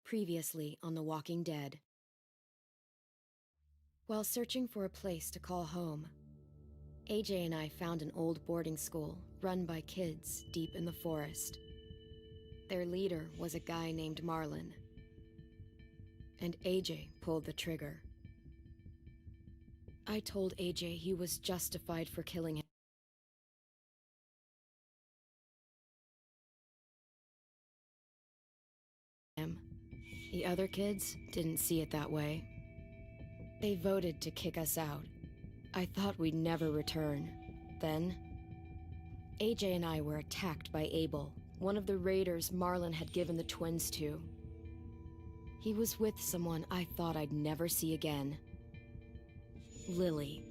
Previously on The Walking Dead. While searching for a place to call home, AJ and I found an old boarding school run by kids deep in the forest. Their leader was a guy named Marlon, and AJ pulled the trigger. I told AJ he was justified for killing him. The other kids didn't see it that way. They voted to kick us out. I thought we'd never return. Then, AJ and I were attacked by Abel, one of the raiders Marlon had given the twins to. He was with someone I thought I'd never see again. Lily.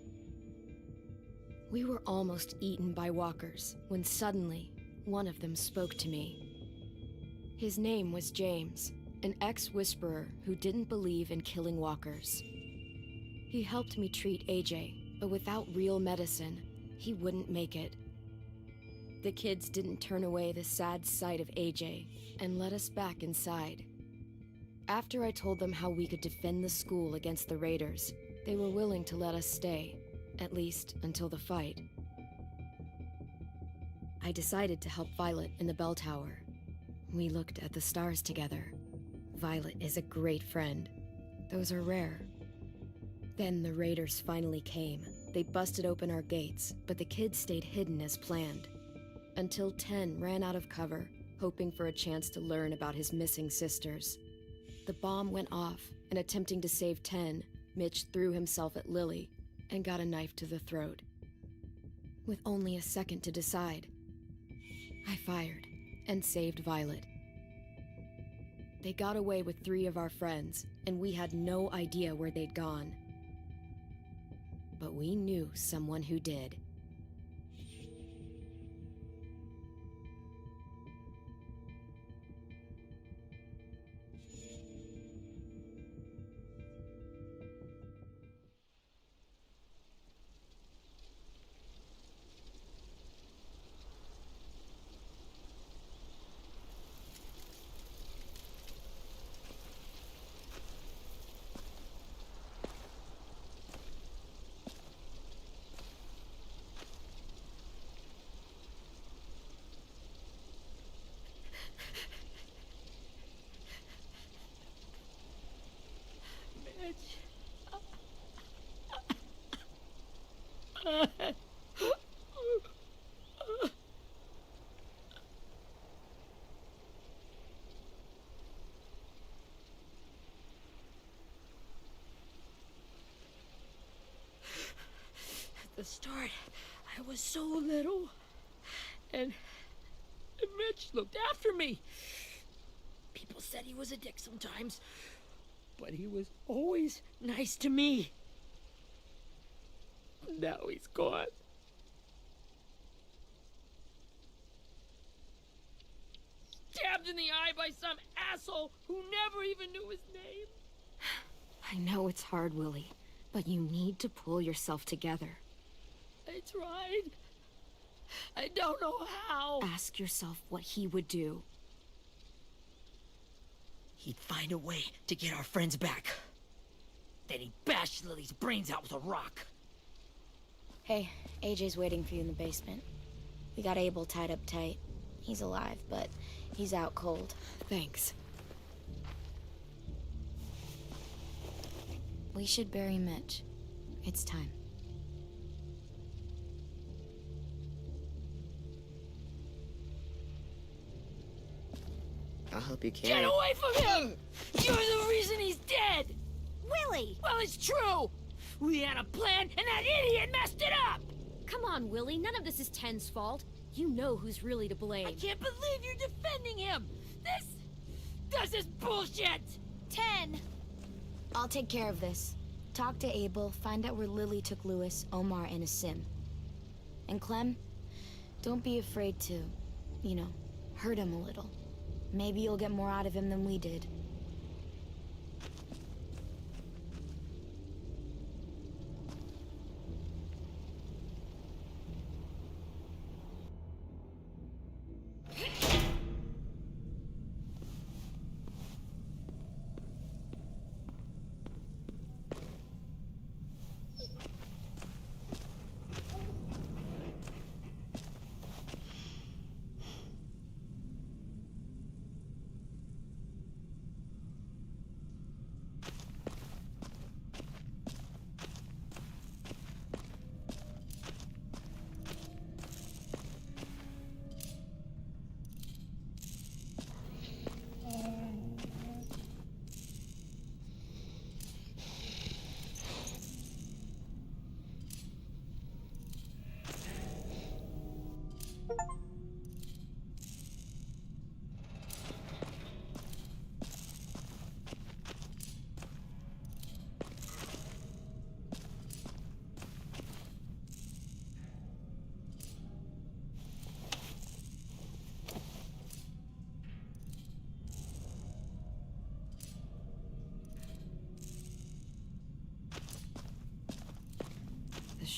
We were almost eaten by walkers when suddenly one of them spoke to me. His name was James, an ex-whisperer who didn't believe in killing walkers. He helped me treat AJ, but without real medicine, he wouldn't make it. The kids didn't turn away the sad sight of AJ and let us back inside. After I told them how we could defend the school against the raiders, they were willing to let us stay, at least until the fight. I decided to help Violet in the bell tower. We looked at the stars together. Violet is a great friend. Those are rare. Then the raiders finally came. They busted open our gates, but the kids stayed hidden as planned. Until 10 ran out of cover, hoping for a chance to learn about his missing sisters. The bomb went off, and attempting to save 10, Mitch threw himself at Lily and got a knife to the throat. With only a second to decide, I fired and saved Violet. They got away with 3 of our friends, and we had no idea where they'd gone. But we knew someone who did. At the start, I was so little, and Mitch looked after me. People said he was a dick sometimes, but he was always nice to me. Now he's gone. Stabbed in the eye by some asshole who never even knew his name. I know it's hard, Willie, but you need to pull yourself together. I tried. I don't know how. Ask yourself what he would do. He'd find a way to get our friends back. Then he'd bash Lily's brains out with a rock. Hey, AJ's waiting for you in the basement. We got Abel tied up tight. He's alive, but he's out cold. Thanks. We should bury Mitch. It's time. I'll help you carry. Get away from him! You're the reason he's dead! Willie! Well, it's true! We had a plan, and that idiot messed it up! Come on, Willie, none of this is Ten's fault. You know who's really to blame. I can't believe you're defending him! This is bullshit! 10! I'll take care of this. Talk to Abel, find out where Lily took Lewis, Omar, and a sim. And Clem, don't be afraid to, hurt him a little. Maybe you'll get more out of him than we did.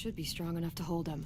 should be strong enough to hold him.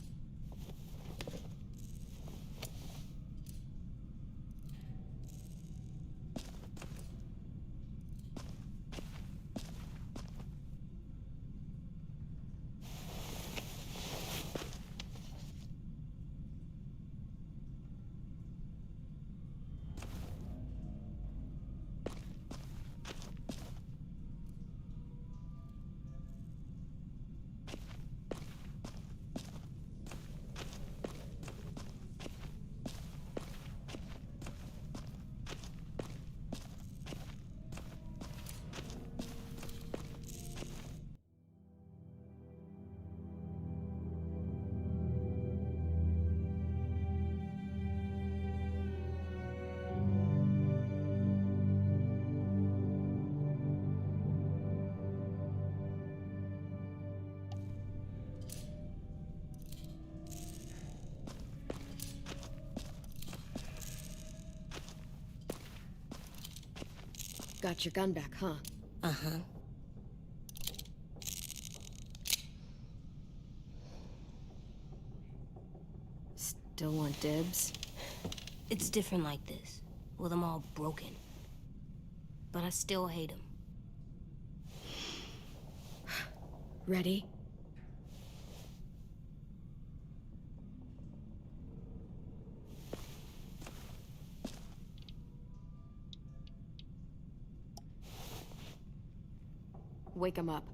Got your gun back, huh? Uh-huh. Still want dibs? It's different like this, with them all broken. But I still hate them. Ready? Wake him up.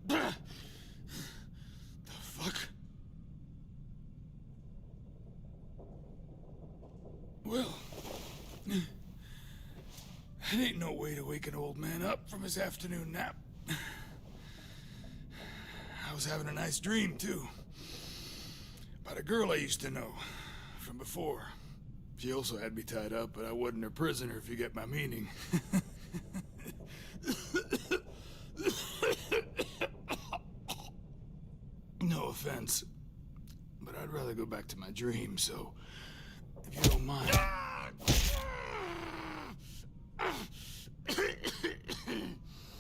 The fuck? Well, it ain't no way to wake an old man up from his afternoon nap. I was having a nice dream, too. About a girl I used to know from before. She also had me tied up, but I wasn't her prisoner, if you get my meaning. No offense, but I'd rather go back to my dream, so if you don't mind.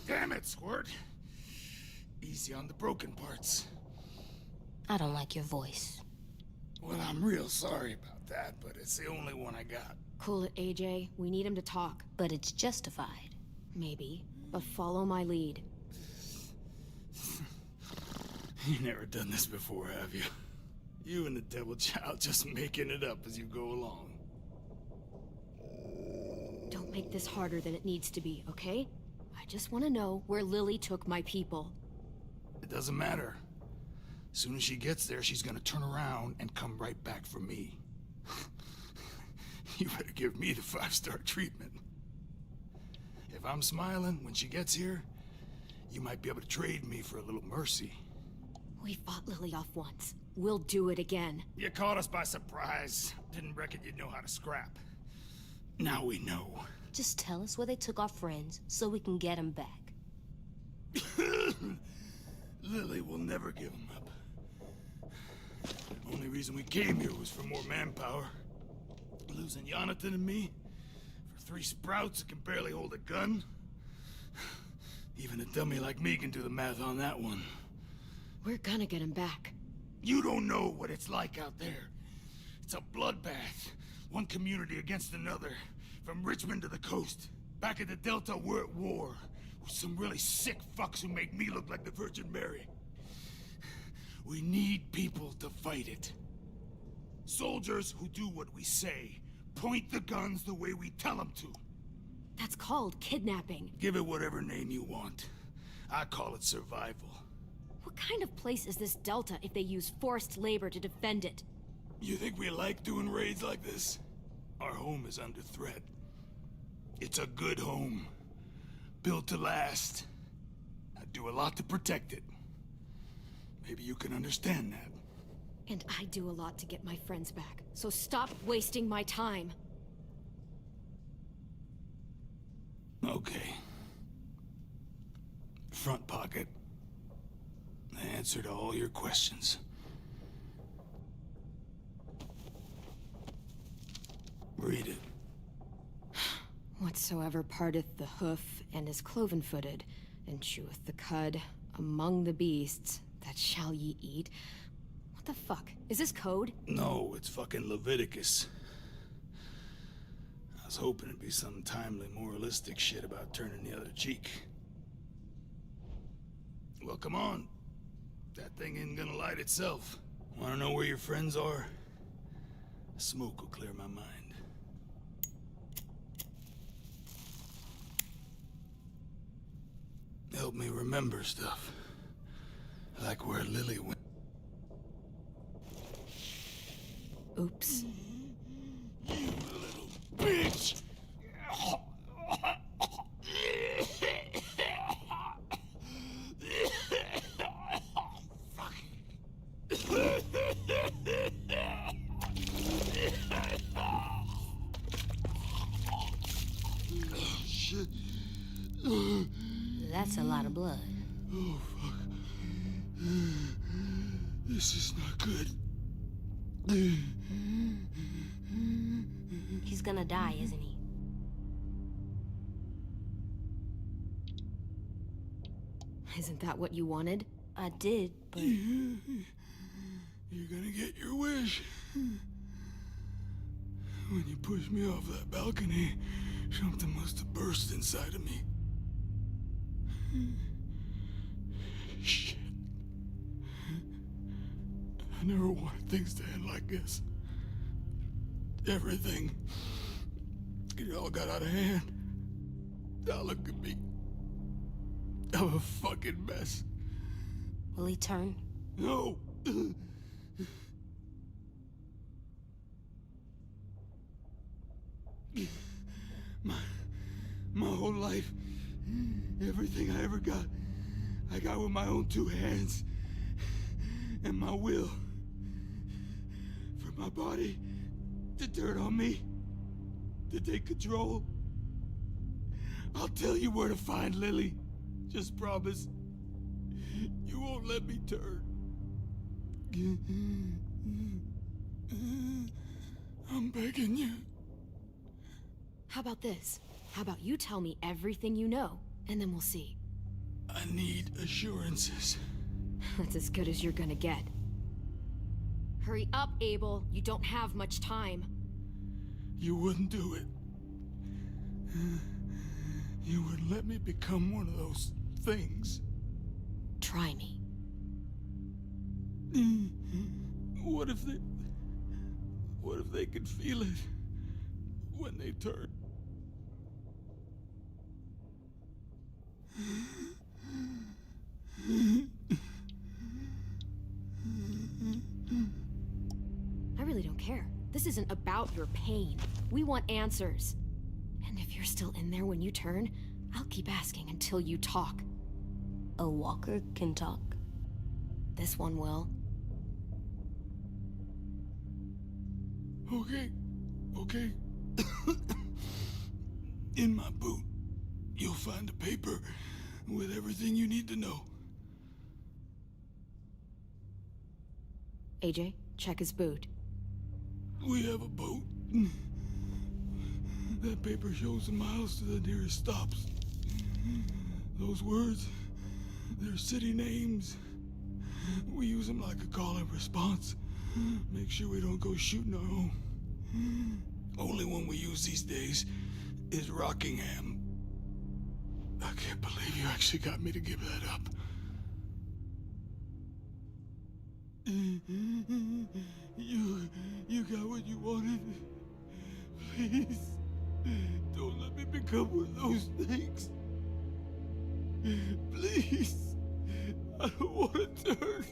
Damn it, Squirt. Easy on the broken parts. I don't like your voice. Well, I'm real sorry about that, but it's the only one I got. Cool it, AJ. We need him to talk. But it's justified. Maybe. But follow my lead. You never done this before, have you? You and the devil child just making it up as you go along. Don't make this harder than it needs to be, okay? I just want to know where Lily took my people. It doesn't matter. As soon as she gets there, she's gonna turn around and come right back for me. You better give me the 5-star treatment. If I'm smiling when she gets here, you might be able to trade me for a little mercy. We fought Lily off once. We'll do it again. You caught us by surprise. Didn't reckon you'd know how to scrap. Now we know. Just tell us where they took our friends so we can get them back. Lily will never give them up. Only reason we came here was for more manpower. Losing Jonathan and me for 3 sprouts that can barely hold a gun. Even a dummy like me can do the math on that one. We're gonna get him back. You don't know what it's like out there. It's a bloodbath. One community against another. From Richmond to the coast. Back at the Delta, we're at war. With some really sick fucks who make me look like the Virgin Mary. We need people to fight it. Soldiers who do what we say. Point the guns the way we tell them to. That's called kidnapping. Give it whatever name you want. I call it survival. What kind of place is this Delta if they use forced labor to defend it? You think we like doing raids like this? Our home is under threat. It's a good home. Built to last. I do a lot to protect it. Maybe you can understand that. And I do a lot to get my friends back. So stop wasting my time. Okay. Front pocket. The answer to all your questions. Read it. Whatsoever parteth the hoof and is cloven-footed, and cheweth the cud among the beasts, that shall ye eat. What the fuck? Is this code? No, it's fucking Leviticus. I was hoping it'd be some timely, moralistic shit about turning the other cheek. Well, come on. That thing ain't gonna light itself. Wanna know where your friends are? Smoke will clear my mind. Help me remember stuff. Like where Lily went. Oops. You little bitch! Shit. That's a lot of blood. Oh, fuck. This is not good. He's gonna die, isn't he? Isn't that what you wanted? I did, but You're gonna get your wish. When you pushed me off that balcony, something must have burst inside of me. Shit. I never wanted things to end like this. Everything. It all got out of hand. Now look at me. I'm a fucking mess. will he turn? No! My whole life, everything I ever got, I got with my own two hands. And my will. For my body to turn on me, to take control. I'll tell you where to find Lily. Just promise. You won't let me turn. I'm begging you. How about this? How about you tell me everything you know, and then we'll see. I need assurances. That's as good as you're gonna get. Hurry up, Abel. You don't have much time. You wouldn't do it. You wouldn't let me become one of those things. Try me. What if they could feel it when they turn? I really don't care. This isn't about your pain. We want answers. And if you're still in there when you turn, I'll keep asking until you talk. A walker can talk? This one will. Okay. In my boot, you'll find a paper with everything you need to know. AJ, check his boot. We have a boat. That paper shows the miles to the nearest stops. Those words, they're city names. We use them like a call and response. Make sure we don't go shooting our own. Only one we use these days is Rockingham. I can't believe you actually got me to give that up. You got what you wanted. Please, don't let me become one of those things. Please, I don't want to turn.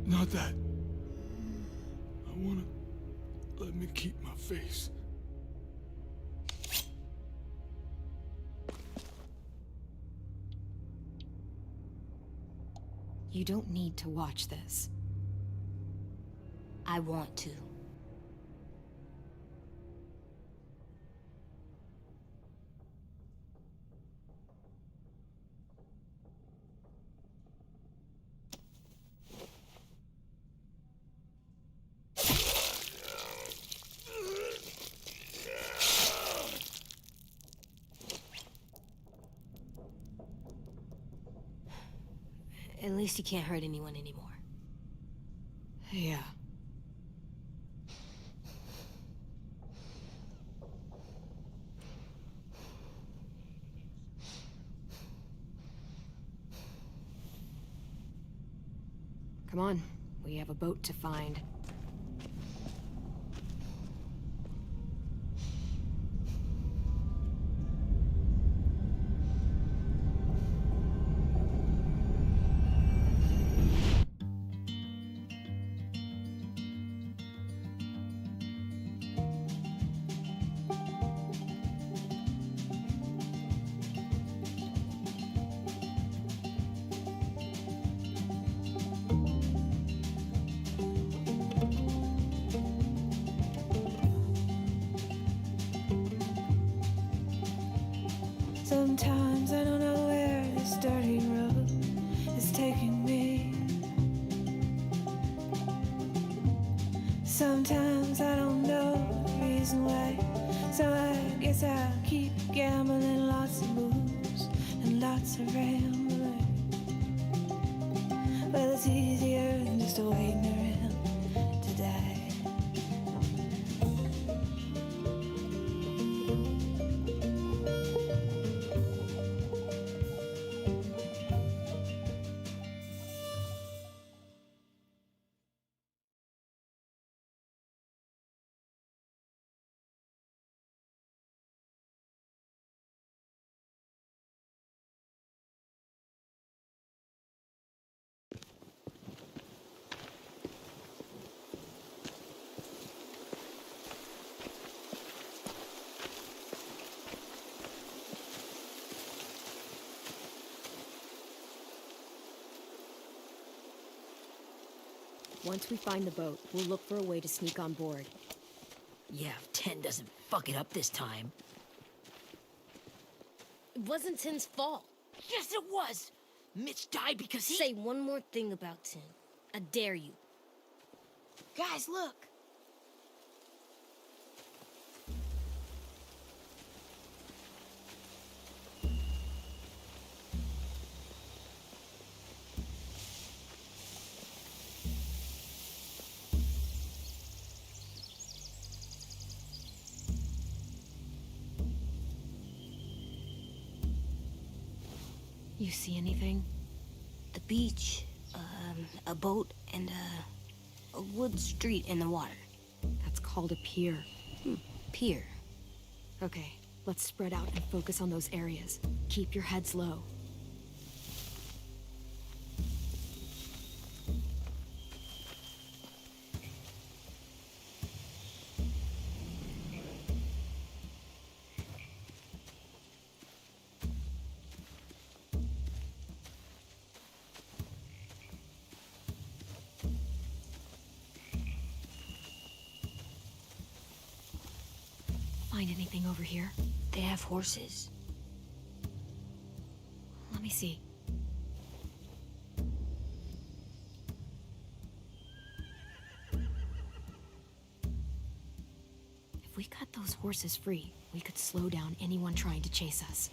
Not that. I want to let me keep my face. You don't need to watch this. I want to. At least you can't hurt anyone anymore. Yeah. Come on, we have a boat to find. Sometimes I don't know where this dirty road is taking me. Sometimes I don't know the reason why. So I guess I'll keep gambling, lots of moves and lots of rambling. Well, it's easier than just waiting around to die. Once we find the boat, we'll look for a way to sneak on board. Yeah, if 10 doesn't fuck it up this time. It wasn't Tin's fault. Yes, it was! Mitch died because he— Say one more thing about Tin. I dare you. Guys, look! You see anything? The beach, a boat, and a wood street in the water. That's called a pier. Pier. Okay, let's spread out and focus on those areas. Keep your heads low. Find anything over here? They have horses. Let me see. If we cut those horses free, we could slow down anyone trying to chase us.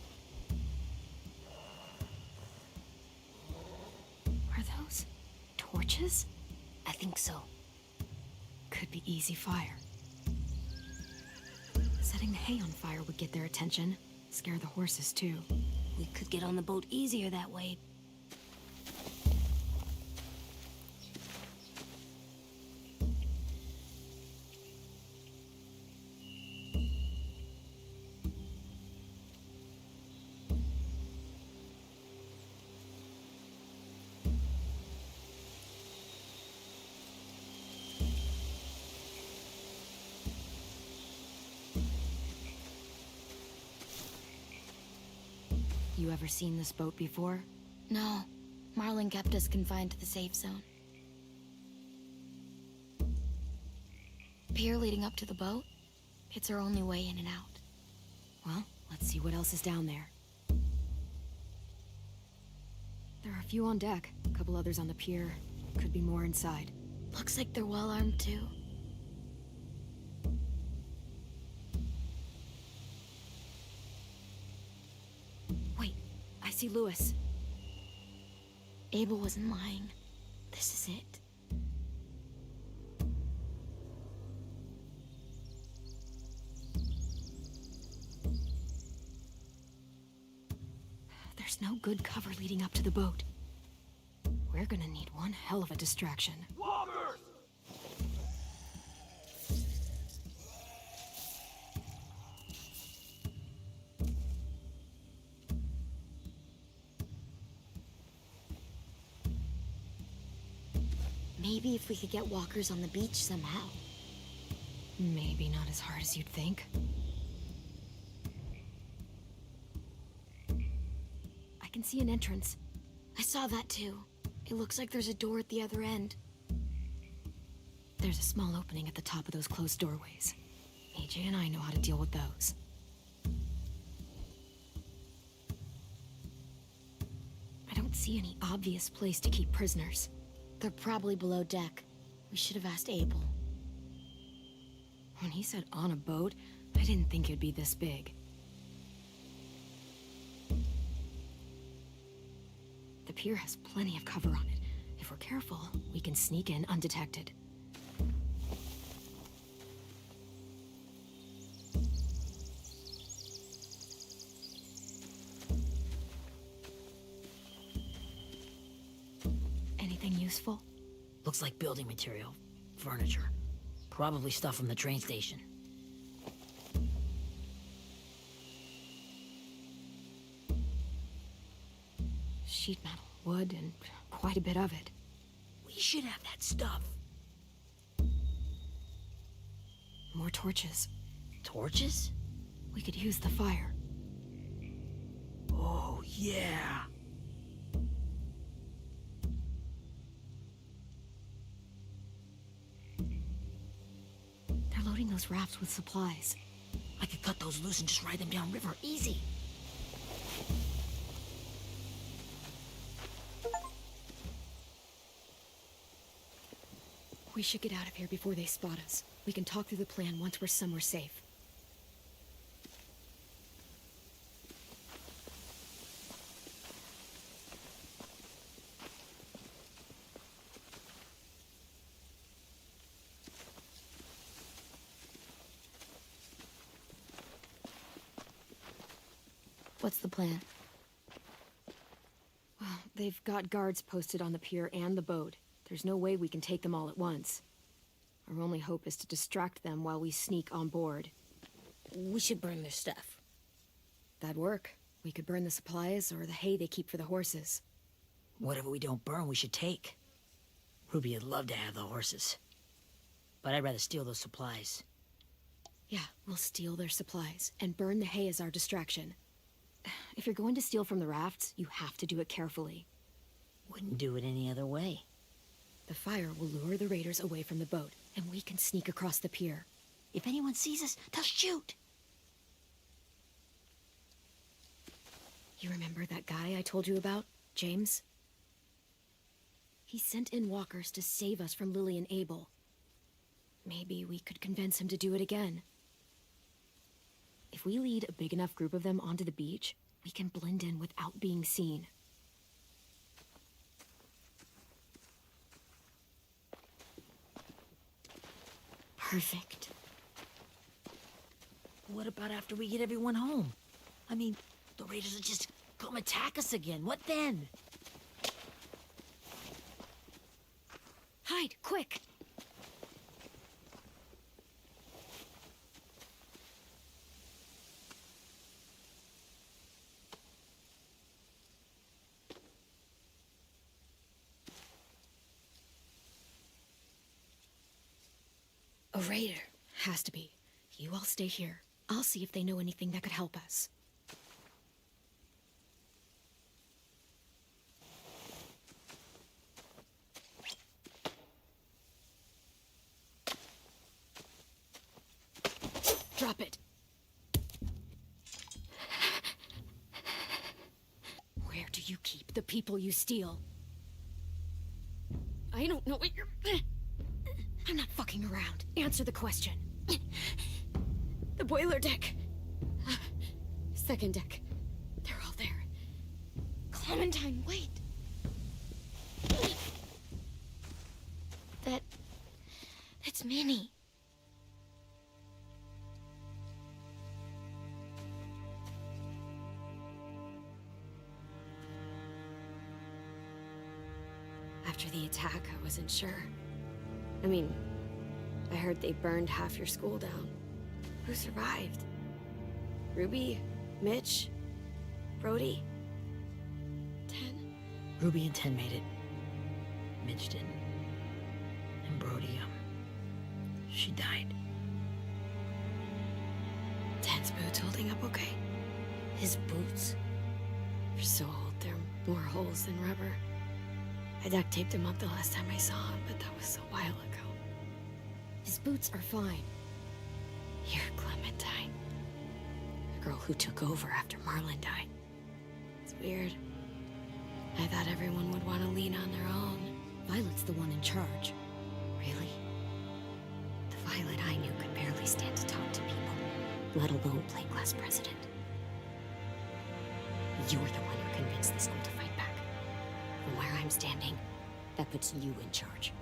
Are those torches? I think so. Could be easy fire. Setting the hay on fire would get their attention. Scare the horses, too. We could get on the boat easier that way. You ever seen this boat before? No. Marlin kept us confined to the safe zone. Pier leading up to the boat? It's our only way in and out. Well, let's see what else is down there. There are a few on deck, a couple others on the pier. Could be more inside. Looks like they're well armed too. Wait, I see Lewis. Abel wasn't lying. This is it. There's no good cover leading up to the boat. We're gonna need one hell of a distraction. Walkers! Maybe if we could get walkers on the beach somehow. Maybe not as hard as you'd think. I can see an entrance. I saw that too. It looks like there's a door at the other end. There's a small opening at the top of those closed doorways. AJ and I know how to deal with those. I don't see any obvious place to keep prisoners. They're probably below deck. We should have asked Abel. When he said on a boat, I didn't think it'd be this big. The pier has plenty of cover on it. If we're careful, we can sneak in undetected. Anything useful? Looks like building material. Furniture. Probably stuff from the train station. Sheet metal, wood, and quite a bit of it. We should have that stuff. More torches. Torches? We could use the fire. Oh, yeah. They're loading those rafts with supplies. I could cut those loose and just ride them downriver. Easy. We should get out of here before they spot us. We can talk through the plan once we're somewhere safe. What's the plan? Well, they've got guards posted on the pier and the boat. There's no way we can take them all at once. Our only hope is to distract them while we sneak on board. We should burn their stuff. That'd work. We could burn the supplies or the hay they keep for the horses. Whatever we don't burn, we should take. Ruby would love to have the horses. But I'd rather steal those supplies. Yeah, we'll steal their supplies and burn the hay as our distraction. If you're going to steal from the rafts, you have to do it carefully. Wouldn't do it any other way. The fire will lure the raiders away from the boat, and we can sneak across the pier. If anyone sees us, they'll shoot. You remember that guy I told you about, James? He sent in walkers to save us from Lily and Abel. Maybe we could convince him to do it again. If we lead a big enough group of them onto the beach, we can blend in without being seen. Perfect. What about after we get everyone home? I mean, the raiders will just come attack us again. What then? Hide, quick! A raider. Has to be. You all stay here. I'll see if they know anything that could help us. Drop it. Where do you keep the people you steal? I don't know what you're... I'm not fucking around. Answer the question. The boiler deck. Second deck. They're all there. Clementine, wait. After the attack, I wasn't sure. I mean, I heard they burned half your school down. Who survived? Ruby? Mitch? Brody? 10? Ruby and 10 made it. Mitch didn't. And Brody, she died. 10's boots holding up okay? His boots? They're so old, there are more holes than rubber. I duct taped him up the last time I saw him, but that was a while ago. His boots are fine. You're Clementine. The girl who took over after Marlon died. It's weird. I thought everyone would want to lean on their own. Violet's the one in charge. Really? The Violet I knew could barely stand to talk to people, let alone play class president. You're the one who convinced the school to fight back. From where I'm standing, that puts you in charge.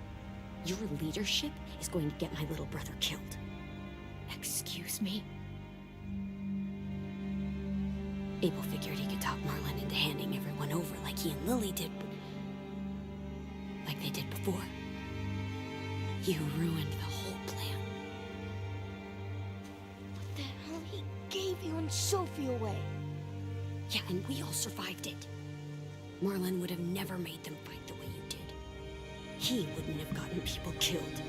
Your leadership is going to get my little brother killed. Excuse me? Abel figured he could talk Marlon into handing everyone over like he and Lily did, like they did before. You ruined the whole plan. What the hell? He gave you and Sophie away. Yeah, and we all survived it. Marlon would have never made them fight the way you did. He wouldn't have gotten people killed.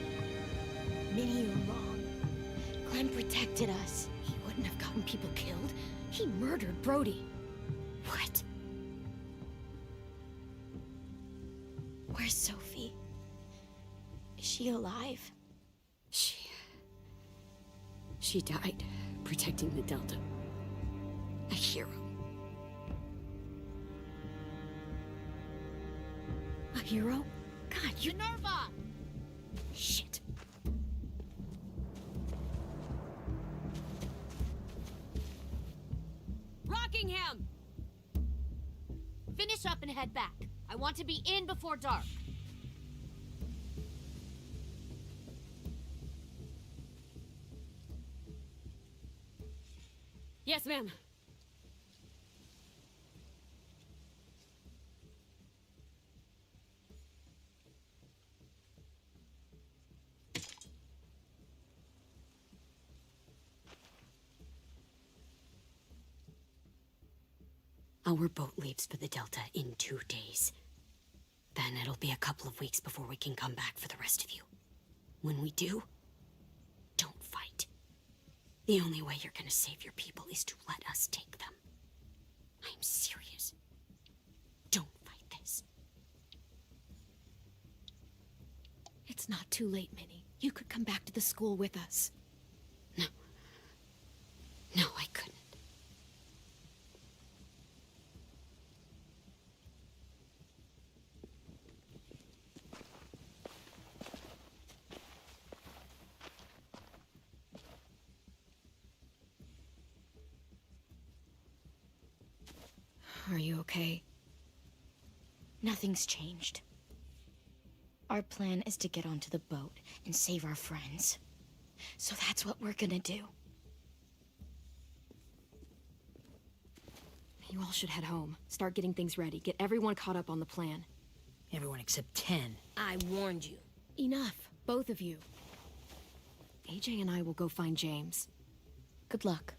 Minnie, you're wrong. Clem protected us. He wouldn't have gotten people killed. He murdered Brody. What? Where's Sophie? Is she alive? She died protecting the Delta. A hero. A hero? God, you... Minerva! Shit. Rockingham! Finish up and head back. I want to be in before dark. Yes, ma'am. Our boat leaves for the Delta in 2 days. Then it'll be a couple of weeks before we can come back for the rest of you. When we do, don't fight. The only way you're gonna save your people is to let us take them. I'm serious. Don't fight this. It's not too late, Minnie. You could come back to the school with us. No. No, I couldn't. Are you okay? Nothing's changed. Our plan is to get onto the boat and save our friends. So that's what we're gonna do. You all should head home. Start getting things ready. Get everyone caught up on the plan. Everyone except 10. I warned you. Enough, both of you. AJ and I will go find James. Good luck.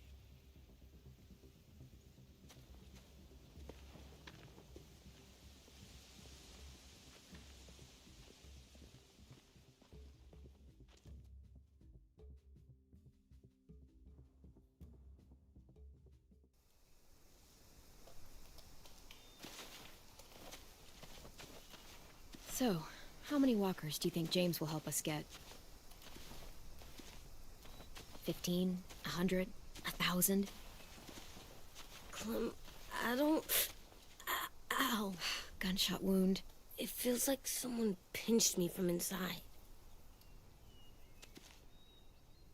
So, how many walkers do you think James will help us get? 15? 100? 1,000? Clem, I don't... Ow. Gunshot wound. It feels like someone pinched me from inside.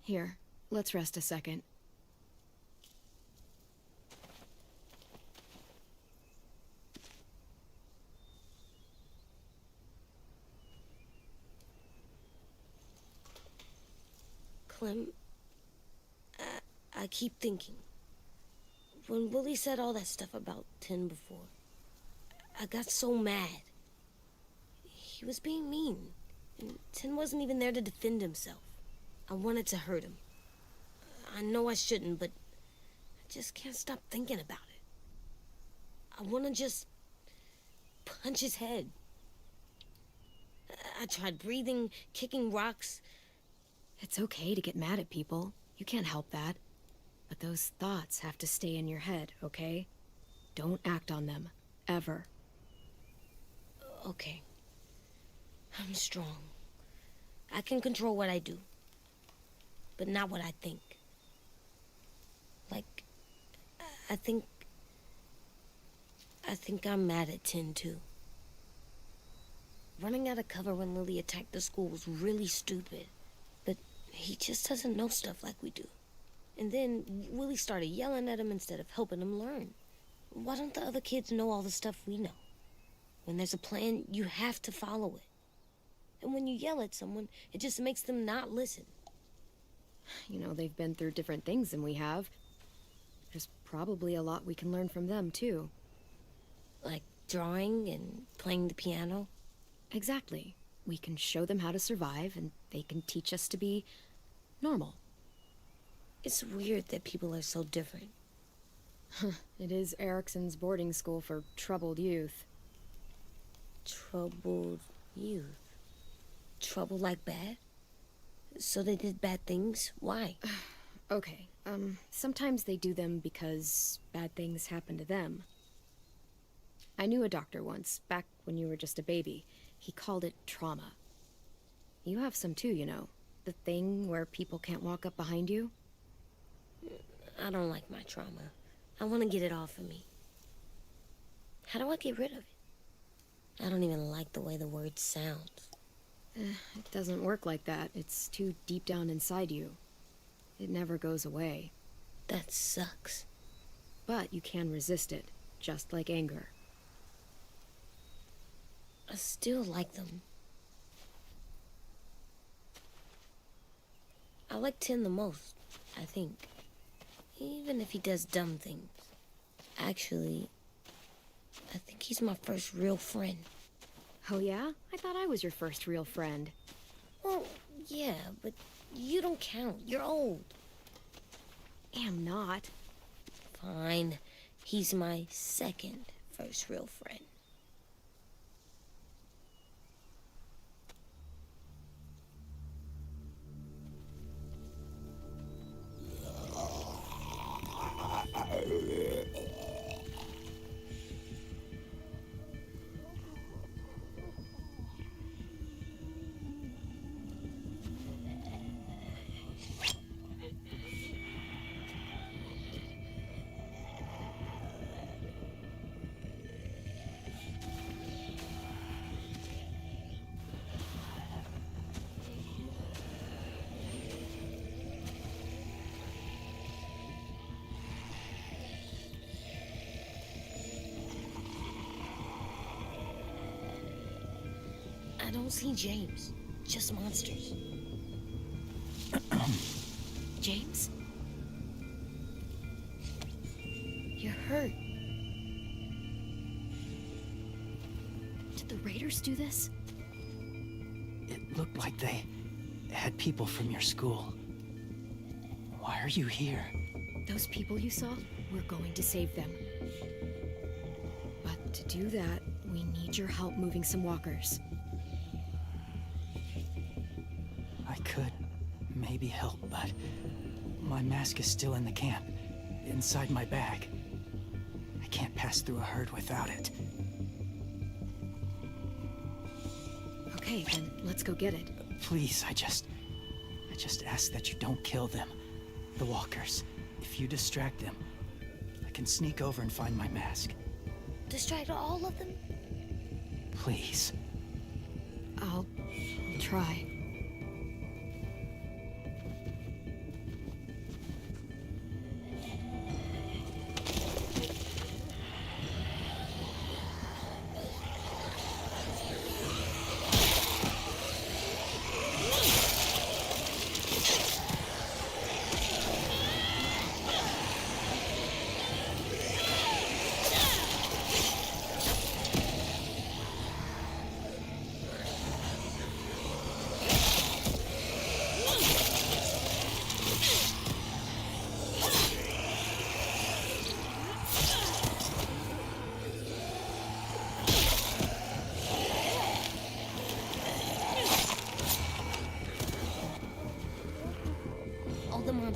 Here, let's rest a second. Clem, I keep thinking. When Willie said all that stuff about 10 before, I got so mad. He was being mean. And Tin wasn't even there to defend himself. I wanted to hurt him. I know I shouldn't, but I just can't stop thinking about it. I want to just punch his head. I tried breathing, kicking rocks. It's okay to get mad at people. You can't help that. But those thoughts have to stay in your head, okay? Don't act on them. Ever. Okay. I'm strong. I can control what I do. But not what I think. Like, I think I'm mad at Tin, too. Running out of cover when Lily attacked the school was really stupid. But he just doesn't know stuff like we do. And then Willie started yelling at him instead of helping him learn. Why don't the other kids know all the stuff we know? When there's a plan, you have to follow it. And when you yell at someone, it just makes them not listen. You know, they've been through different things than we have. There's probably a lot we can learn from them, too. Like drawing and playing the piano. Exactly. We can show them how to survive, and they can teach us to be normal. It's weird that people are so different. It is Erickson's boarding school for troubled youth. Troubled youth? Trouble like bad? So they did bad things? Why? Okay, sometimes they do them because bad things happen to them. I knew a doctor once, back when you were just a baby. He called it trauma. You have some too, you know. The thing where people can't walk up behind you. I don't like my trauma. I want to get it off of me. How do I get rid of it? I don't even like the way the word sounds. It doesn't work like that. It's too deep down inside you. It never goes away. That sucks. But you can resist it, just like anger. I still like them. I like Tin the most, I think. Even if he does dumb things. Actually, I think he's my first real friend. Oh yeah? I thought I was your first real friend. Well, yeah, but you don't count. You're old. Am not. Fine. He's my second first real friend. I don't see James, just monsters. James? You're hurt. Did the raiders do this? It looked like they had people from your school. Why are you here? Those people you saw, we're going to save them. But to do that, we need your help moving some walkers. I could maybe help, but my mask is still in the camp, inside my bag. I can't pass through a herd without it. Okay, then let's go get it. Please, I just ask that you don't kill them. The walkers. If you distract them, I can sneak over and find my mask. Distract all of them? Please. I'll try.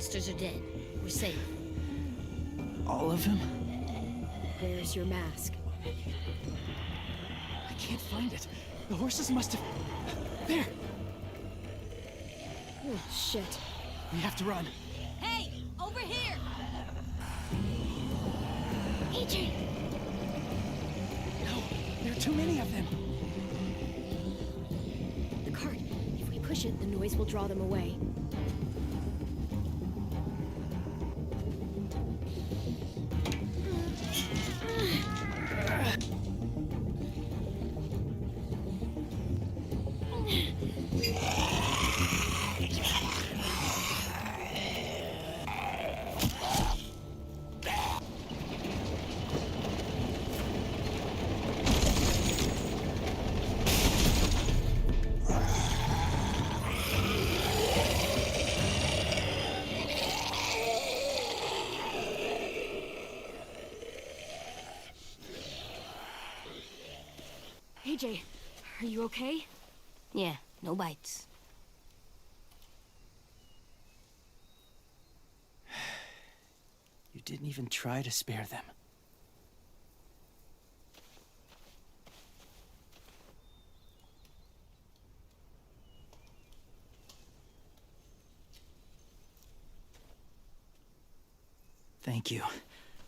monsters are dead. We're safe. All of them? Where's your mask? I can't find it. The horses must have... There! Oh, shit. We have to run. Hey, over here! Adrian! No, there are too many of them. The cart. If we push it, the noise will draw them away. AJ, are you okay? Yeah, no bites. You didn't even try to spare them. Thank you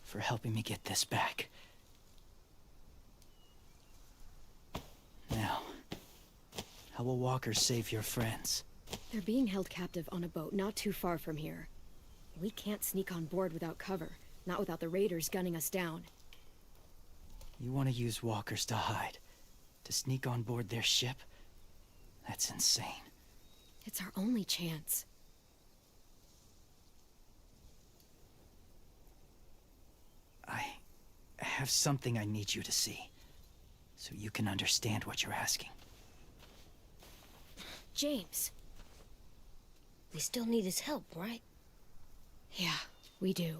for helping me get this back. Now, how will walkers save your friends? They're being held captive on a boat not too far from here. We can't sneak on board without cover, not without the raiders gunning us down. You want to use walkers to hide? To sneak on board their ship? That's insane. It's our only chance. I have something I need you to see, so you can understand what you're asking. James. We still need his help, right? Yeah, we do.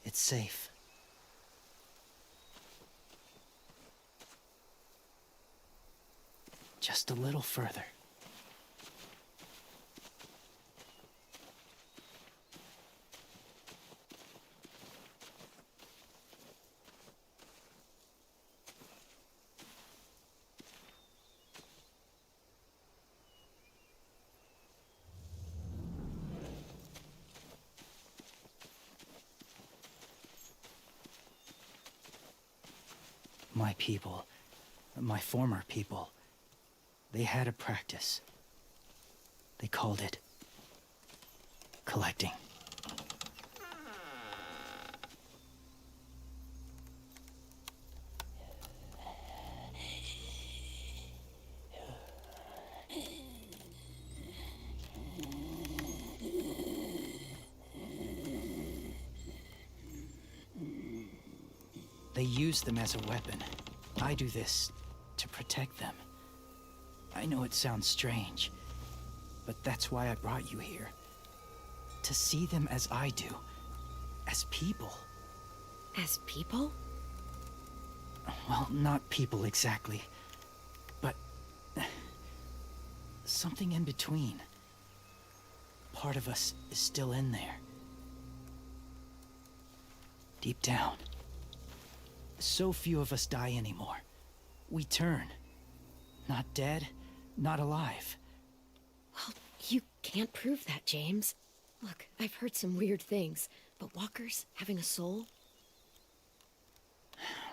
It's safe. Just a little further. My people, my former people, they had a practice. They called it collecting. They use them as a weapon. I do this to protect them. I know it sounds strange, but that's why I brought you here. To see them as I do. As people. As people? Well, not people exactly, but something in between. Part of us is still in there. Deep down. So few of us die anymore. We turn. Not dead, not alive. Well, you can't prove that, James. Look, I've heard some weird things, but walkers having a soul?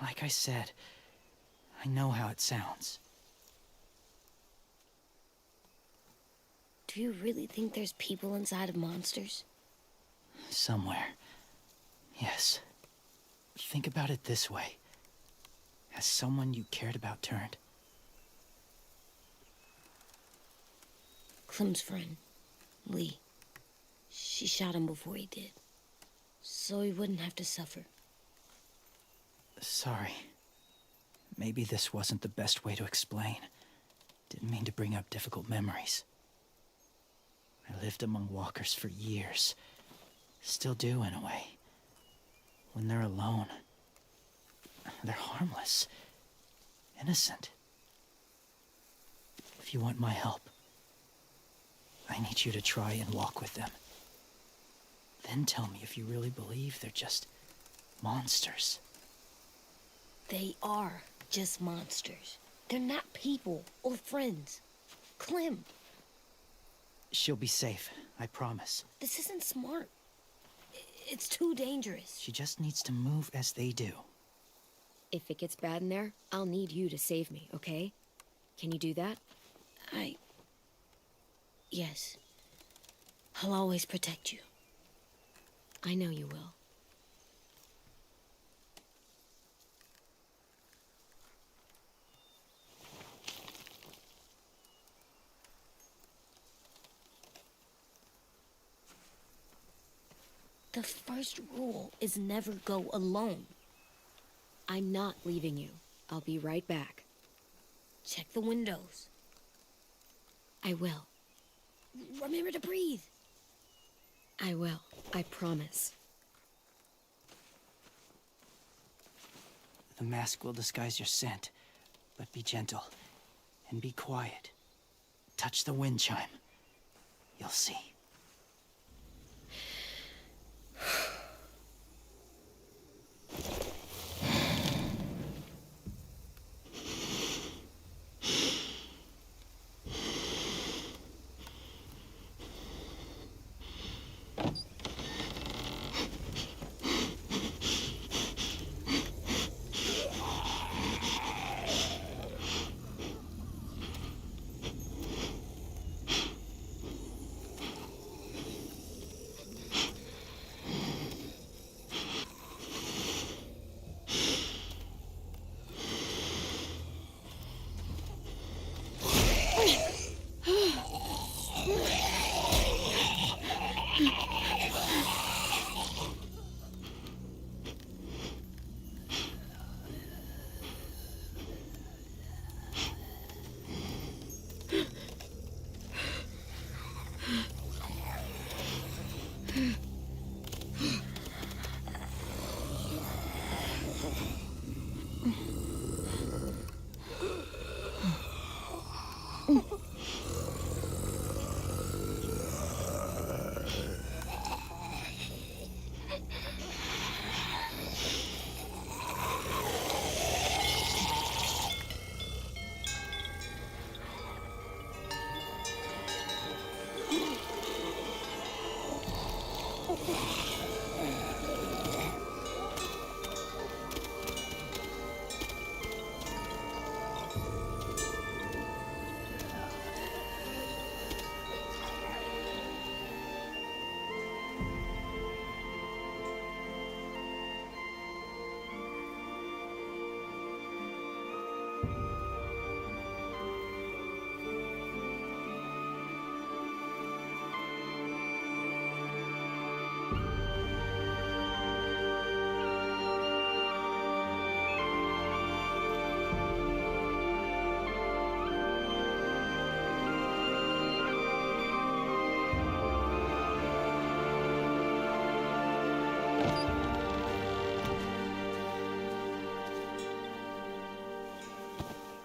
Like I said, I know how it sounds. Do you really think there's people inside of monsters? Somewhere. Yes. Think about it this way. Has someone you cared about turned? Clem's friend, Lee. She shot him before he did. So he wouldn't have to suffer. Sorry. Maybe this wasn't the best way to explain. Didn't mean to bring up difficult memories. I lived among walkers for years. Still do, in a way. When they're alone, they're harmless. Innocent. If you want my help, I need you to try and walk with them. Then tell me if you really believe they're just monsters. They are just monsters. They're not people or friends. Clem, She'll be safe, I promise. this isn't smart. It's too dangerous. She just needs to move as they do. If it gets bad in there, I'll need you to save me, okay? Can you do that? Yes. I'll always protect you. I know you will. The first rule is never go alone. I'm not leaving you. I'll be right back. Check the windows. I will. Remember to breathe. I will. I promise. The mask will disguise your scent, but be gentle and be quiet. Touch the wind chime. You'll see.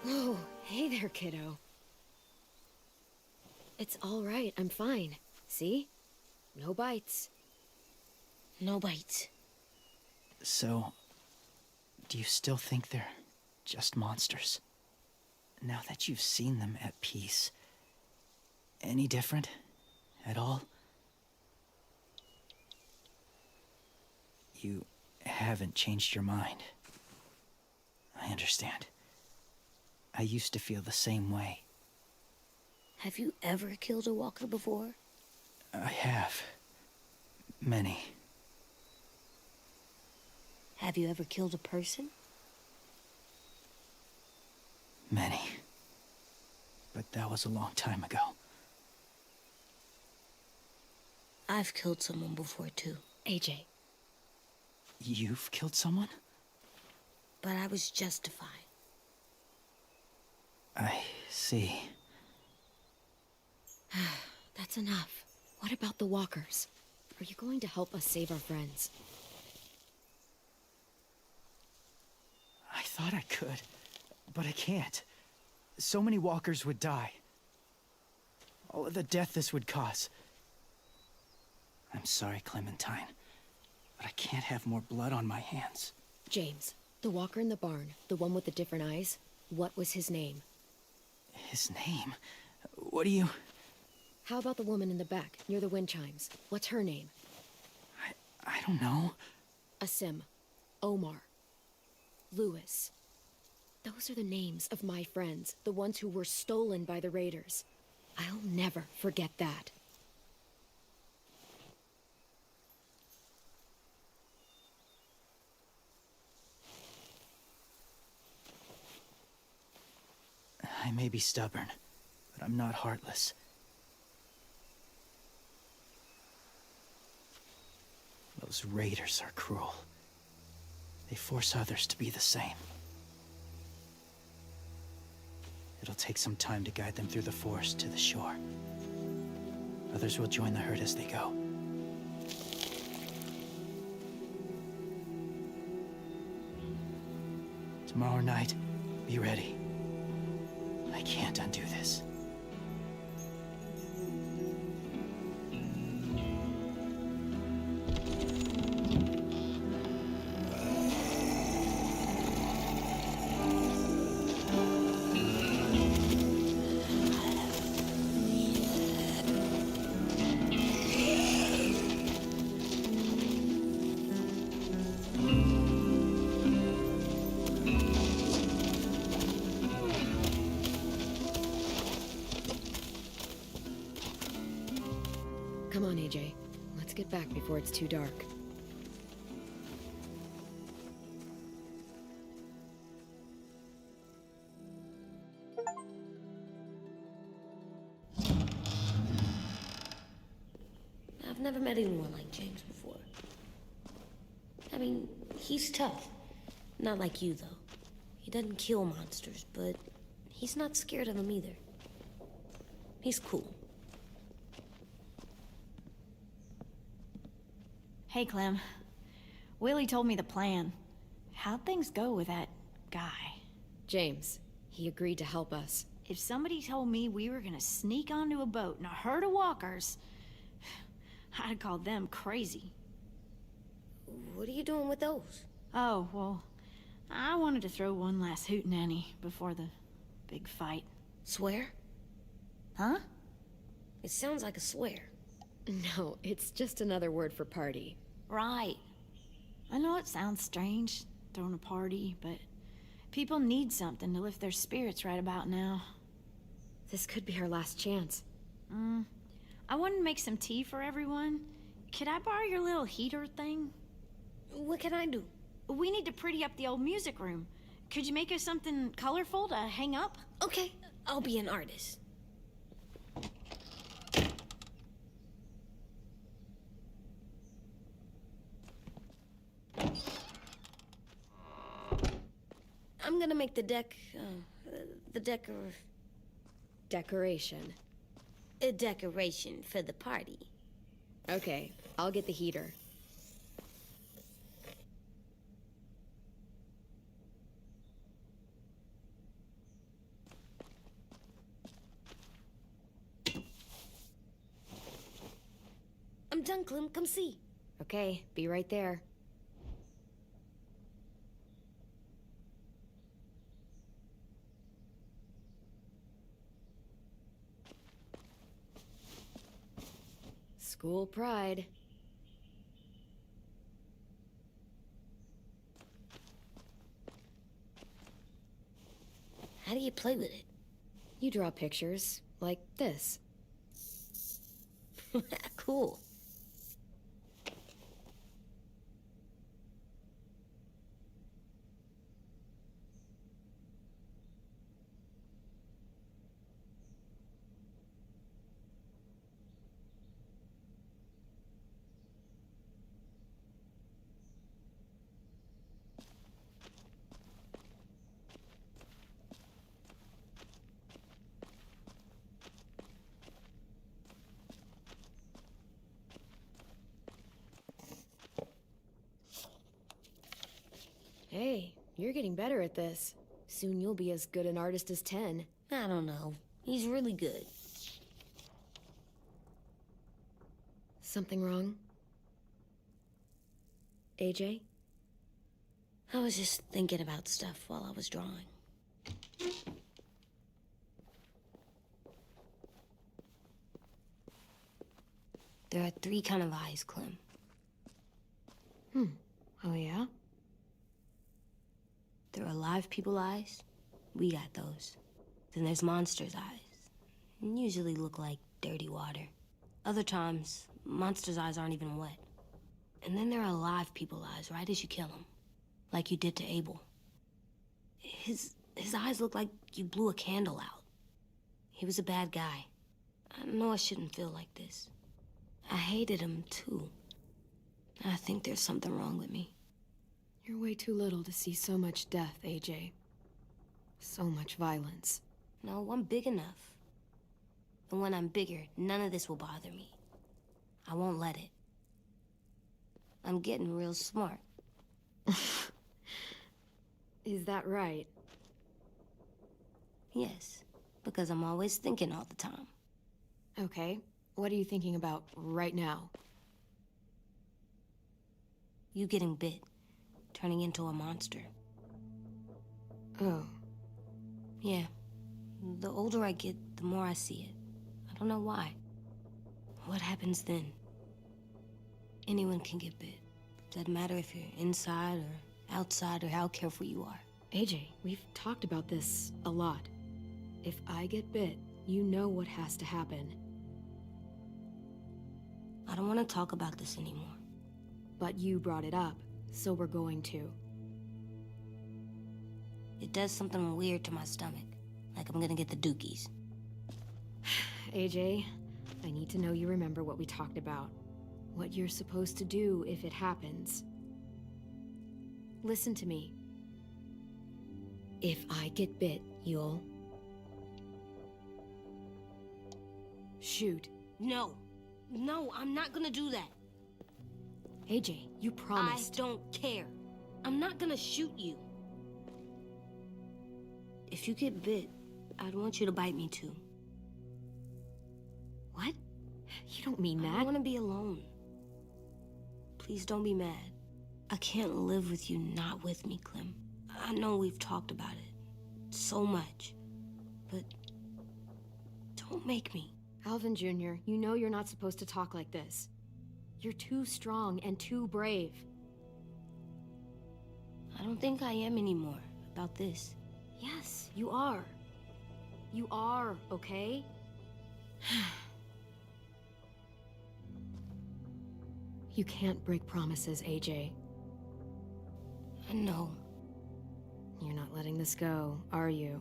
Oh, hey there, kiddo. It's all right. I'm fine. See? No bites. No bites. So, do you still think they're just monsters? Now that you've seen them at peace, any different at all? You haven't changed your mind. I understand. I used to feel the same way. Have you ever killed a walker before? I have. Many. Have you ever killed a person? Many. But that was a long time ago. I've killed someone before too, AJ. You've killed someone? but I was justified. I see. That's enough. What about the walkers? Are you going to help us save our friends? I thought I could, but I can't. So many walkers would die. All of the death this would cause. I'm sorry, Clementine, but I can't have more blood on my hands. James, the walker in the barn, the one with the different eyes, what was his name? His name? What do you... How about the woman in the back, near the wind chimes? What's her name? I don't know. Asim. Omar. Lewis. Those are the names of my friends, the ones who were stolen by the raiders. I'll never forget that. I may be stubborn, but I'm not heartless. Those raiders are cruel. They force others to be the same. It'll take some time to guide them through the forest to the shore. Others will join the herd as they go. Tomorrow night, be ready. I can't undo this. Come on, AJ. Let's get back before it's too dark. I've never met anyone like James before. I mean, he's tough. Not like you, though. He doesn't kill monsters, but he's not scared of them either. He's cool. Hey, Clem. Willie told me the plan. How'd things go with that guy? James, he agreed to help us. If somebody told me we were gonna sneak onto a boat in a herd of walkers, I'd call them crazy. What are you doing with those? Oh, well, I wanted to throw one last hootenanny before the big fight. Swear? Huh? It sounds like a swear. No, it's just another word for party. Right. I know it sounds strange, throwing a party, but people need something to lift their spirits right about now. This could be our last chance. I wanted to make some tea for everyone. Could I borrow your little heater thing? What can I do? We need to pretty up the old music room. Could you make us something colorful to hang up? Okay, I'll be an artist. I'm gonna make the Decoration. a decoration for the party. Okay, I'll get the heater. I'm done, Clem. Come see. Okay, be right there. School pride. How do you play with it? You draw pictures, like this. Cool. Hey, you're getting better at this. Soon you'll be as good an artist as 10. I don't know. He's really good. Something wrong? AJ? I was just thinking about stuff while I was drawing. There are 3 kind of eyes, Clem. Oh, yeah? There are live people eyes. We got those. Then there's monsters' eyes. Usually look like dirty water. Other times, monsters' eyes aren't even wet. And then there are live people eyes right as you kill them. Like you did to Abel. His eyes look like you blew a candle out. He was a bad guy. I know I shouldn't feel like this. I hated him, too. I think there's something wrong with me. You're way too little to see so much death, AJ. So much violence. No, I'm big enough. And when I'm bigger, none of this will bother me. I won't let it. I'm getting real smart. Is that right? Yes, because I'm always thinking all the time. Okay. What are you thinking about right now? You getting bit, turning into a monster. Oh. Yeah. The older I get, the more I see it. I don't know why. What happens then? Anyone can get bit. Doesn't matter if you're inside or outside or how careful you are. AJ, we've talked about this a lot. If I get bit, you know what has to happen. I don't want to talk about this anymore. But you brought it up, so we're going to. It does something weird to my stomach. Like I'm gonna get the dookies. AJ, I need to know you remember what we talked about. What you're supposed to do if it happens. Listen to me. If I get bit, you'll... shoot. No. No, I'm not gonna do that. AJ, you promised. I don't care. I'm not gonna shoot you. If you get bit, I'd want you to bite me too. What? You don't mean I that. want to be alone. Please don't be mad. I can't live with you not with me, Clem. I know we've talked about it so much, but don't make me. Alvin Jr., you know you're not supposed to talk like this. You're too strong and too brave. I don't think I am anymore about this. Yes, you are. You are, okay? You can't break promises, AJ. I know. You're not letting this go, are you?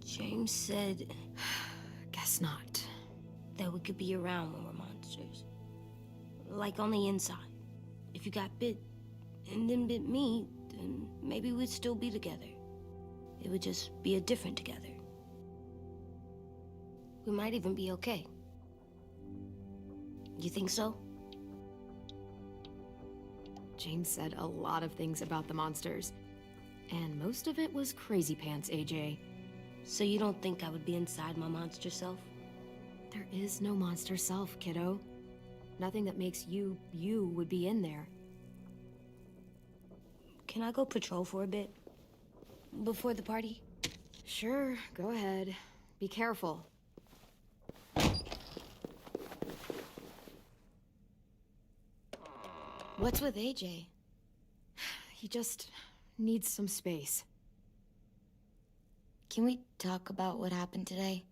James said Guess not. that we could be around when we're monsters. Like on the inside. If you got bit and then bit me, then maybe we'd still be together. It would just be a different together. We might even be okay. You think so? James said a lot of things about the monsters. And most of it was crazy pants, AJ. So you don't think I would be inside my monster self? There is no monster self, kiddo. Nothing that makes you, you would be in there. Can I go patrol for a bit? Before the party? Sure, go ahead. Be careful. What's with AJ? He just needs some space. Can we talk about what happened today?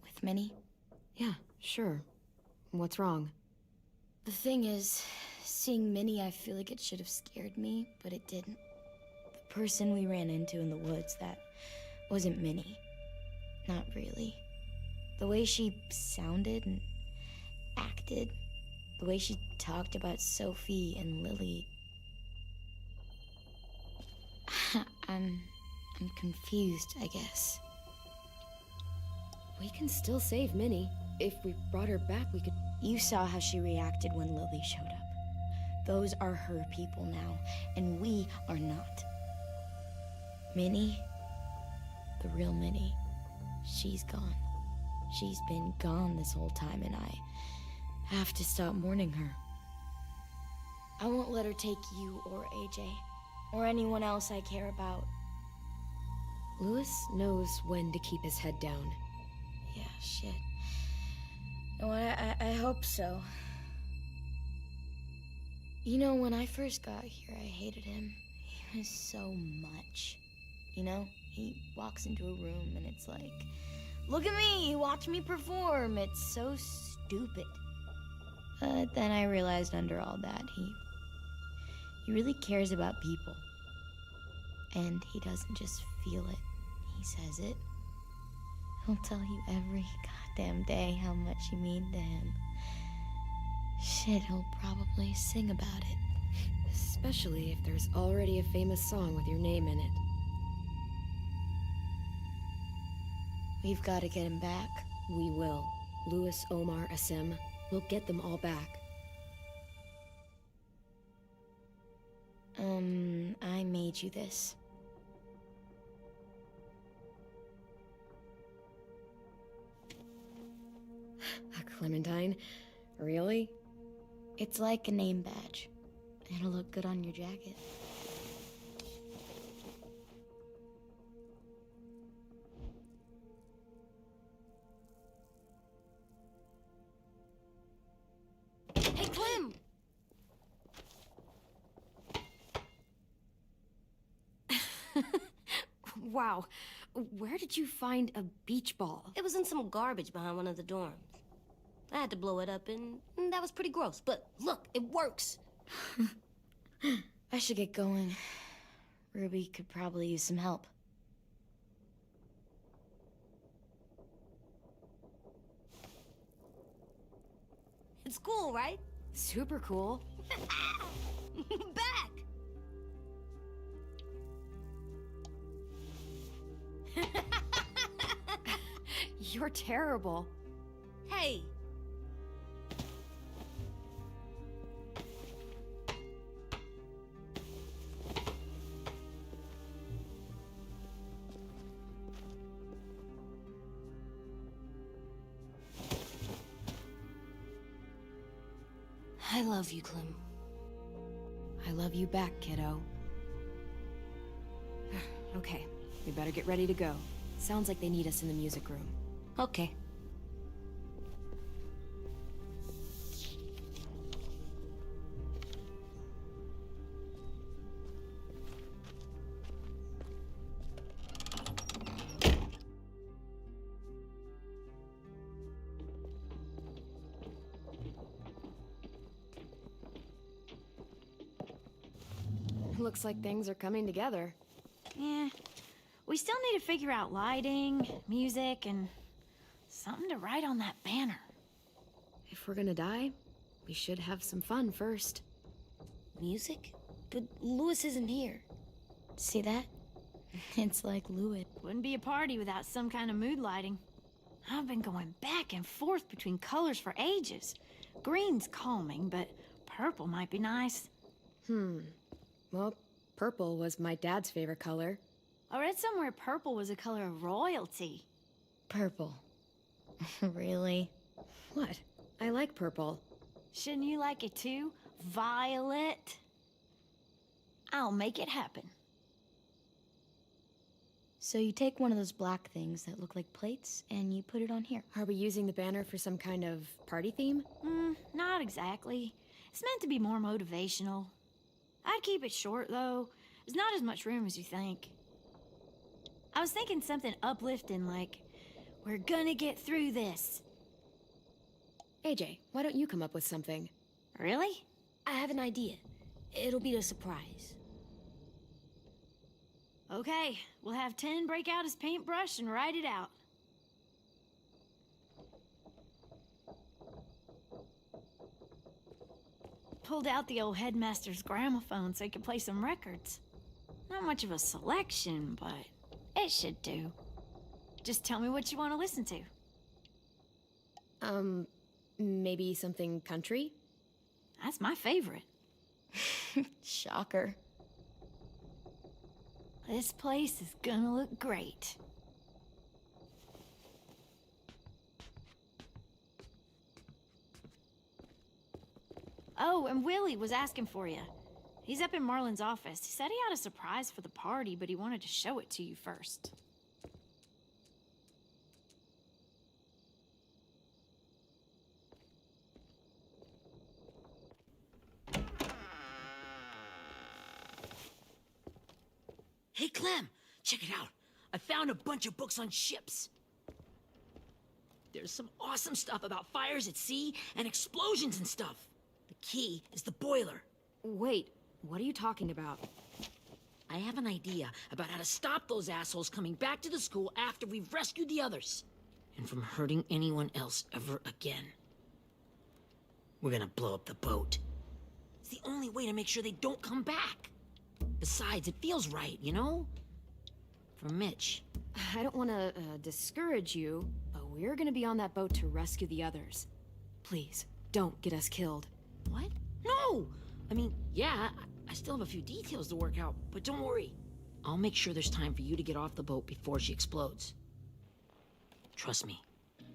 With Minnie? Yeah, sure. What's wrong? The thing is, seeing Minnie, I feel like it should have scared me, but it didn't. The person we ran into in the woods, that wasn't Minnie. Not really. The way she sounded and acted, the way she talked about Sophie and Lily. I'm confused, I guess. We can still save Minnie. If we brought her back, we could... You saw how she reacted when Lily showed up. Those are her people now, and we are not. Minnie, the real Minnie, she's gone. She's been gone this whole time, and I have to stop mourning her. I won't let her take you or AJ, or anyone else I care about. Louis knows when to keep his head down. Yeah, shit. No, I hope so. You know, when I first got here, I hated him. He was so much. You know, he walks into a room and it's like, look at me, watch me perform. It's so stupid. But then I realized under all that, he really cares about people. And he doesn't just feel it, he says it. He'll tell you every goddamn day how much you mean to him. Shit, he'll probably sing about it. Especially if there's already a famous song with your name in it. We've got to get him back. We will. Louis, Omar, Asim. We'll get them all back. I made you this. A Clementine? Really? It's like a name badge. It'll look good on your jacket. Hey, Clem! Wow. Where did you find a beach ball? It was in some garbage behind one of the dorms. I had to blow it up, and that was pretty gross. But look, it works. I should get going. Ruby could probably use some help. It's cool, right? Super cool. Back! You're terrible. Hey! I love you, Clem. I love you back, kiddo. Okay, we better get ready to go. Sounds like they need us in the music room. Okay. Looks like things are coming together. Yeah. We still need to figure out lighting, music, and something to write on that banner. If we're gonna die, we should have some fun first. Music? But Louis isn't here. See that? It's like Louis. Wouldn't be a party without some kind of mood lighting. I've been going back and forth between colors for ages. Green's calming, but purple might be nice. Well, purple was my dad's favorite color. I read somewhere purple was a color of royalty. Purple. Really? What? I like purple. Shouldn't you like it too? Violet? I'll make it happen. So you take one of those black things that look like plates and you put it on here. Are we using the banner for some kind of party theme? Not exactly. It's meant to be more motivational. I'd keep it short, though. There's not as much room as you think. I was thinking something uplifting like, we're gonna get through this. AJ, why don't you come up with something? Really? I have an idea. It'll be a surprise. Okay, we'll have 10 break out his paintbrush and write it out. Pulled out the old headmaster's gramophone so he could play some records. Not much of a selection, but it should do. Just tell me what you want to listen to. Maybe something country? That's my favorite. Shocker. This place is gonna look great. Oh, and Willie was asking for you. He's up in Marlin's office. He said he had a surprise for the party, but he wanted to show it to you first. Hey, Clem, check it out. I found a bunch of books on ships. There's some awesome stuff about fires at sea and explosions and stuff. The key is the boiler. Wait, what are you talking about? I have an idea about how to stop those assholes coming back to the school after we've rescued the others. And from hurting anyone else ever again. We're gonna blow up the boat. It's the only way to make sure they don't come back. Besides, it feels right, you know? For Mitch. I don't want to discourage you, but we're gonna be on that boat to rescue the others. Please, don't get us killed. What? No! I mean, yeah, I still have a few details to work out, but don't worry. I'll make sure there's time for you to get off the boat before she explodes. Trust me,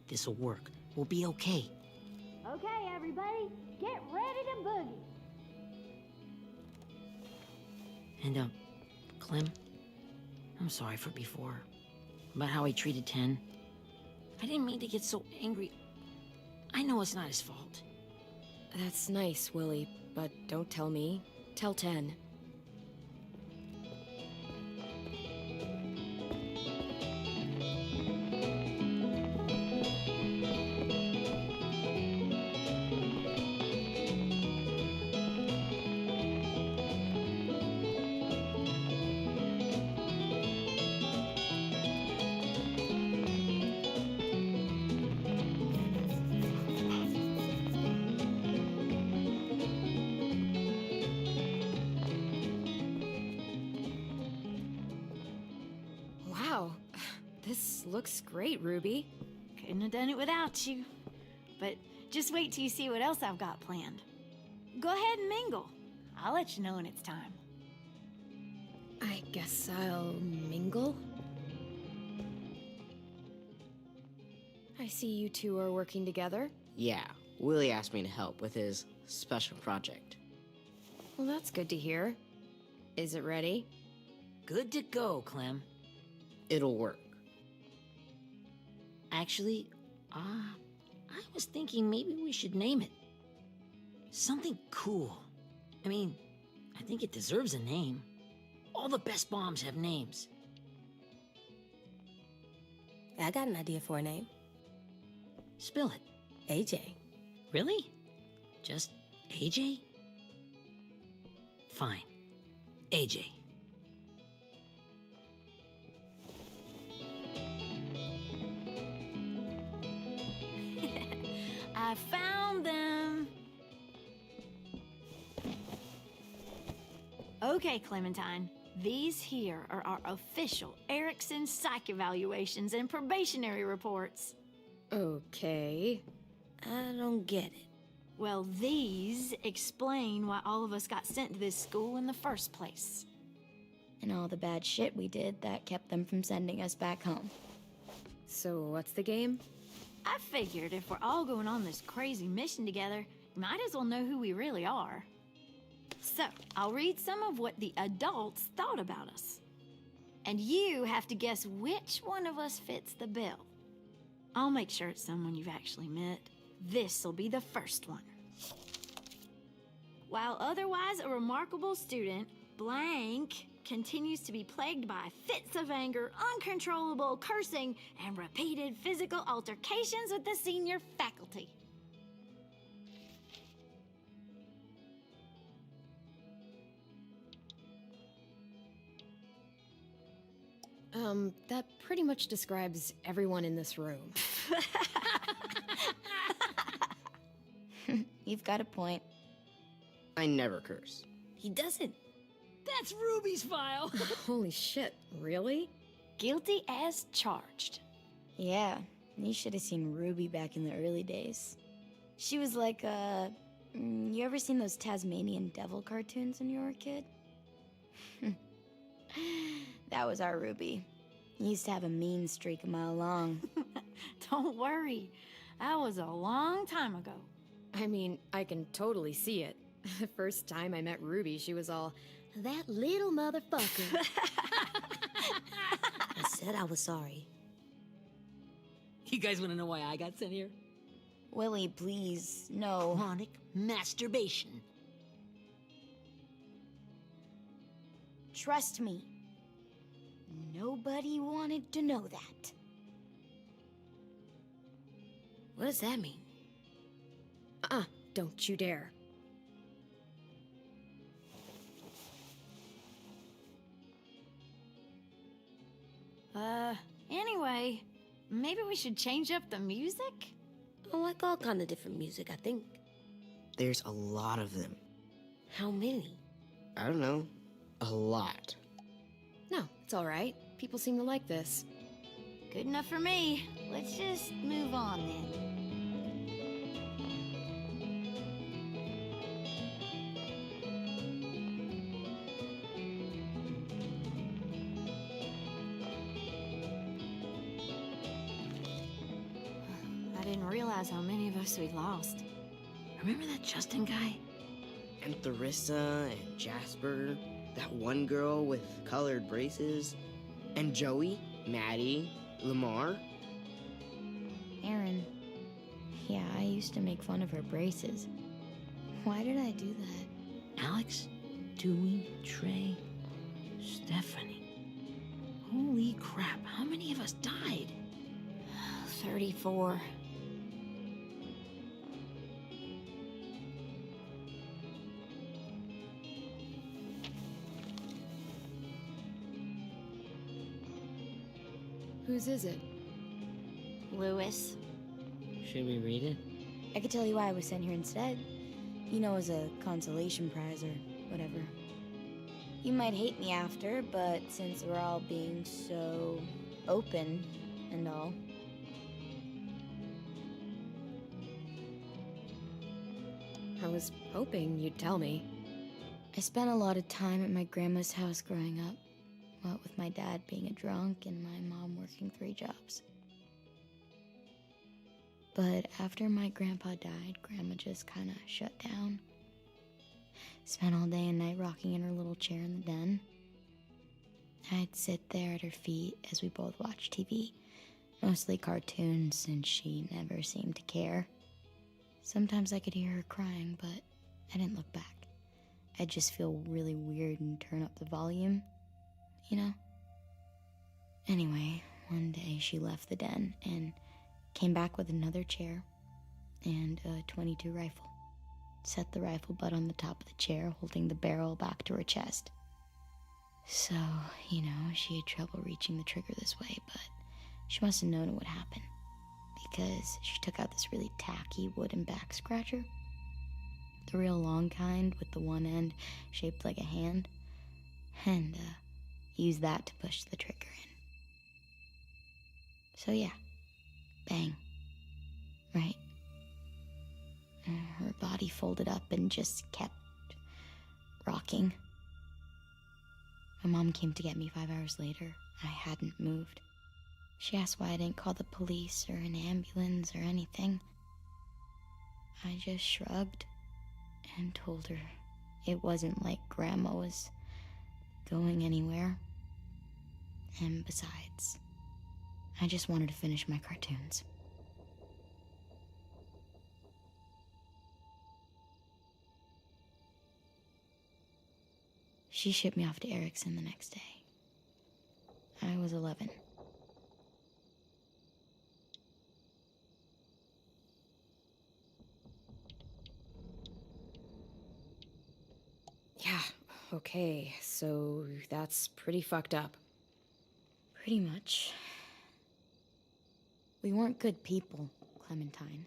this'll work. We'll be okay. Okay, everybody, get ready to boogie. And, Clem, I'm sorry for before. About how he treated Ten. I didn't mean to get so angry. I know it's not his fault. That's nice, Willie, but don't tell me. Tell 10. Wow, this looks great, Ruby. Couldn't have done it without you. But just wait till you see what else I've got planned. Go ahead and mingle. I'll let you know when it's time. I guess I'll mingle? I see you two are working together. Yeah, Willie asked me to help with his special project. Well, that's good to hear. Is it ready? Good to go, Clem. It'll work. Actually, I was thinking maybe we should name it. Something cool. I mean, I think it deserves a name. All the best bombs have names. I got an idea for a name. Spill it. AJ. Really? Just AJ? Fine. AJ. I found them. Okay, Clementine. These here are our official Erickson psych evaluations and probationary reports. Okay. I don't get it. Well, these explain why all of us got sent to this school in the first place. And all the bad shit we did that kept them from sending us back home. So what's the game? I figured if we're all going on this crazy mission together, you might as well know who we really are. So, I'll read some of what the adults thought about us. And you have to guess which one of us fits the bill. I'll make sure it's someone you've actually met. This'll be the first one. While otherwise a remarkable student, blank continues to be plagued by fits of anger, uncontrollable cursing, and repeated physical altercations with the senior faculty. That pretty much describes everyone in this room. You've got a point. I never curse. He doesn't. That's Ruby's file. Holy shit, really? Guilty as charged. Yeah, you should have seen Ruby back in the early days. She was like, you ever seen those Tasmanian devil cartoons when you were a kid? That was our Ruby. He used to have a mean streak a mile long. Don't worry. That was a long time ago. I mean, I can totally see it. The first time I met Ruby, she was all, that little motherfucker. I said I was sorry. You guys want to know why I got sent here? Willie, please, no. Chronic masturbation. Trust me. Nobody wanted to know that. What does that mean? Don't you dare. Anyway, maybe we should change up the music? I like all kind of different music, I think. There's a lot of them. How many? I don't know. A lot. No, it's all right. People seem to like this. Good enough for me. Let's just move on then. I didn't realize how many of us we lost. Remember that Justin guy? And Theresa and Jasper. That one girl with colored braces. And Joey, Maddie, Lamar. Aaron. Yeah, I used to make fun of her braces. Why did I do that? Alex, Dewey, Trey, Stephanie. Holy crap, how many of us died? 34. Whose is it? Lewis. Should we read it? I could tell you why I was sent here instead. You know, as a consolation prize or whatever. You might hate me after, but since we're all being so open and all. I was hoping you'd tell me. I spent a lot of time at my grandma's house growing up. What with my dad being a drunk and my mom working 3 jobs. But after my grandpa died, Grandma just kind of shut down. Spent all day and night rocking in her little chair in the den. I'd sit there at her feet as we both watched TV. Mostly cartoons, since she never seemed to care. Sometimes I could hear her crying, but I didn't look back. I'd just feel really weird and turn up the volume. You know? Anyway, one day she left the den and came back with another chair and a .22 rifle. Set the rifle butt on the top of the chair, holding the barrel back to her chest. So, you know, she had trouble reaching the trigger this way, but she must have known it would happen. Because she took out this really tacky wooden back scratcher. The real long kind with the one end shaped like a hand. And, used that to push the trigger in. So yeah, bang, right? Her body folded up and just kept rocking. My mom came to get me 5 hours later. I hadn't moved. She asked why I didn't call the police or an ambulance or anything. I just shrugged and told her it wasn't like Grandma was going anywhere. And besides, I just wanted to finish my cartoons. She shipped me off to Erickson the next day. I was 11. Yeah, okay, so that's pretty fucked up. Pretty much. We weren't good people, Clementine.